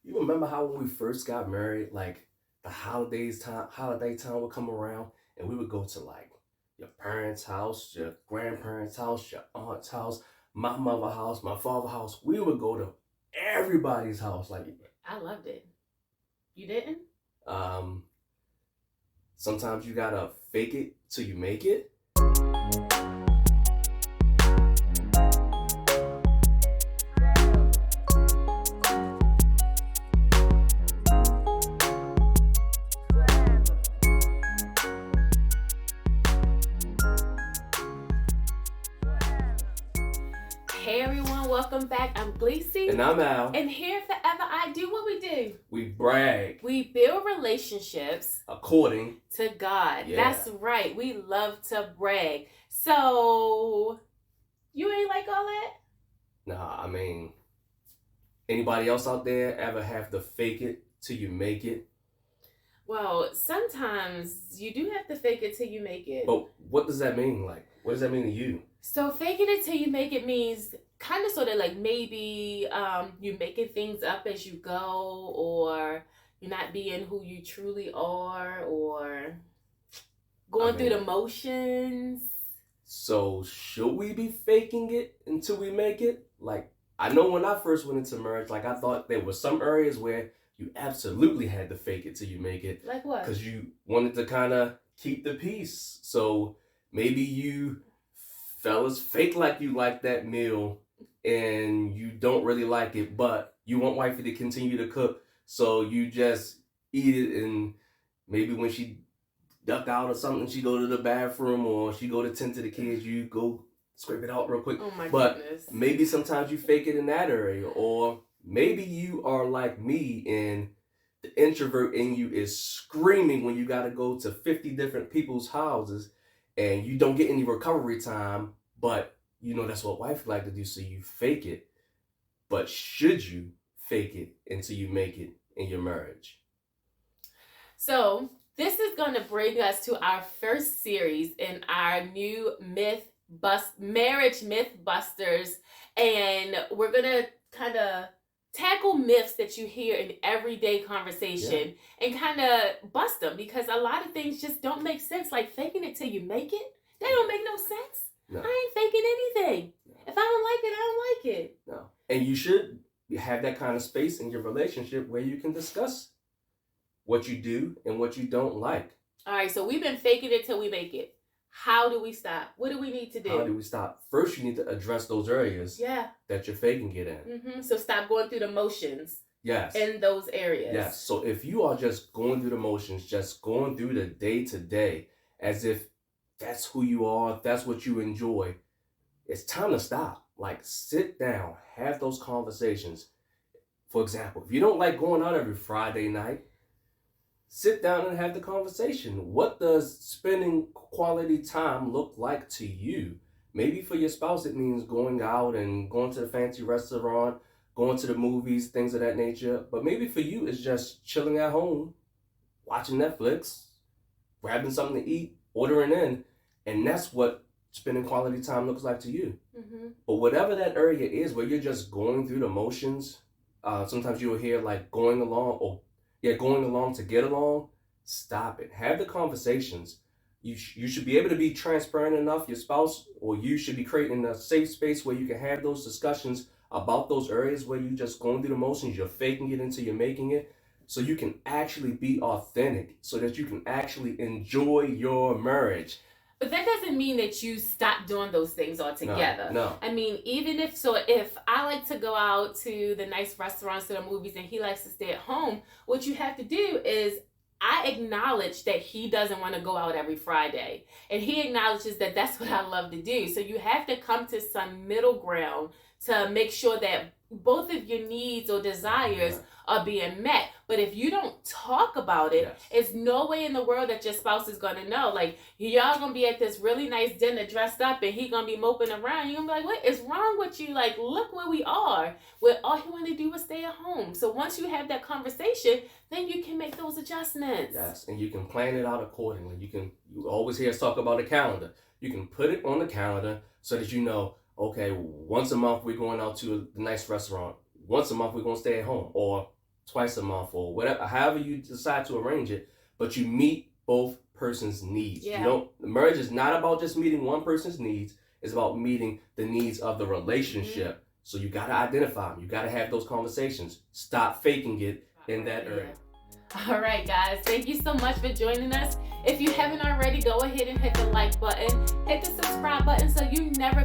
You remember how when we first got married, like the holiday time would come around, and we would go to like your parents' house, your grandparents' house, your aunt's house, my mother's house, my father's house. We would go to everybody's house. Like, I loved it. You didn't? um, sometimes you gotta fake it till you make it. Hey everyone, welcome back. I'm Gleesy. And I'm Al. And here forever I do what we do. We brag We build relationships according to God. Yeah. That's right. We love to brag. So, you ain't like all that? Nah, I mean, anybody else out there ever have to fake it till you make it? Well, sometimes you do have to fake it till you make it. But what does that mean? Like, what does that mean to you? So faking it till you make it means kind of sort of like maybe you're making things up as you go, or you're not being who you truly are, or going through the motions. So should we be faking it until we make it? Like, I know when I first went into marriage, like I thought there were some areas where you absolutely had to fake it till you make it. Like what? Because you wanted to kind of keep the peace. So maybe you fellas fake like you like that meal and you don't really like it, but you want wifey to continue to cook, so you just eat it, and maybe when she duck out or something, she go to the bathroom or she go to tend to the kids, you go scrape it out real quick. Oh my but goodness. Maybe sometimes you fake it in that area, or maybe you are like me and the introvert in you is screaming when you got to go to 50 different people's houses and you don't get any recovery time, but you know that's what wife like to do, so you fake it. But should you fake it until you make it in your marriage? So this is going to bring us to our first series in our new marriage myth busters, and we're going to kind of tackle myths that you hear in everyday conversation and kind of bust them, because a lot of things just don't make sense. Like faking it till you make it, that don't make no sense. No. I ain't faking anything. No. If I don't like it, I don't like it. No. And you should have that kind of space in your relationship where you can discuss what you do and what you don't like. All right, so we've been faking it till we make it. How do we stop? What do we need to do? How do we stop? First, you need to address those areas that you're faking it in. Mm-hmm. So stop going through the motions. Yes. In those areas. Yes. So if you are just going through the motions, just going through the day to day, as if that's who you are, that's what you enjoy, it's time to stop. Like, sit down, have those conversations. For example, if you don't like going out every Friday night, sit down and have the conversation. What does spending quality time look like to you? Maybe for your spouse, it means going out and going to a fancy restaurant, going to the movies, things of that nature. But maybe for you, it's just chilling at home, watching Netflix, grabbing something to eat, ordering in. And that's what spending quality time looks like to you. Mm-hmm. But whatever that area is where you're just going through the motions, sometimes you'll hear like going along to get along. Stop it. Have the conversations. You should be able to be transparent enough, your spouse, or you should be creating a safe space where you can have those discussions about those areas where you're just going through the motions, you're faking it until you're making it, so you can actually be authentic, so that you can actually enjoy your marriage. But that doesn't mean that you stop doing those things altogether. No. I mean, even if I like to go out to the nice restaurants, to the movies, and he likes to stay at home, what you have to do is I acknowledge that he doesn't want to go out every Friday. And he acknowledges that that's what I love to do. So you have to come to some middle ground to make sure that both of your needs or desires are being met. But if you don't talk about it, it's no way in the world that your spouse is going to know. Like, y'all going to be at this really nice dinner dressed up and he going to be moping around. You're going to be like, what is wrong with you? Like, look where we are. Where all he wanted to do was stay at home. So once you have that conversation, then you can make those adjustments. Yes, and you can plan it out accordingly. You always hear us talk about a calendar. You can put it on the calendar so that you know, okay, once a month we're going out to a nice restaurant. Once a month we're going to stay at home. Or twice a month, or whatever, however you decide to arrange it, but you meet both persons' needs. Yeah. You don't, marriage is not about just meeting one person's needs, it's about meeting the needs of the relationship. Mm-hmm. So you got to identify them. You got to have those conversations. Stop faking it in that area. All right, guys. Thank you so much for joining us. If you haven't already, go ahead and hit the like button, hit the subscribe button so you never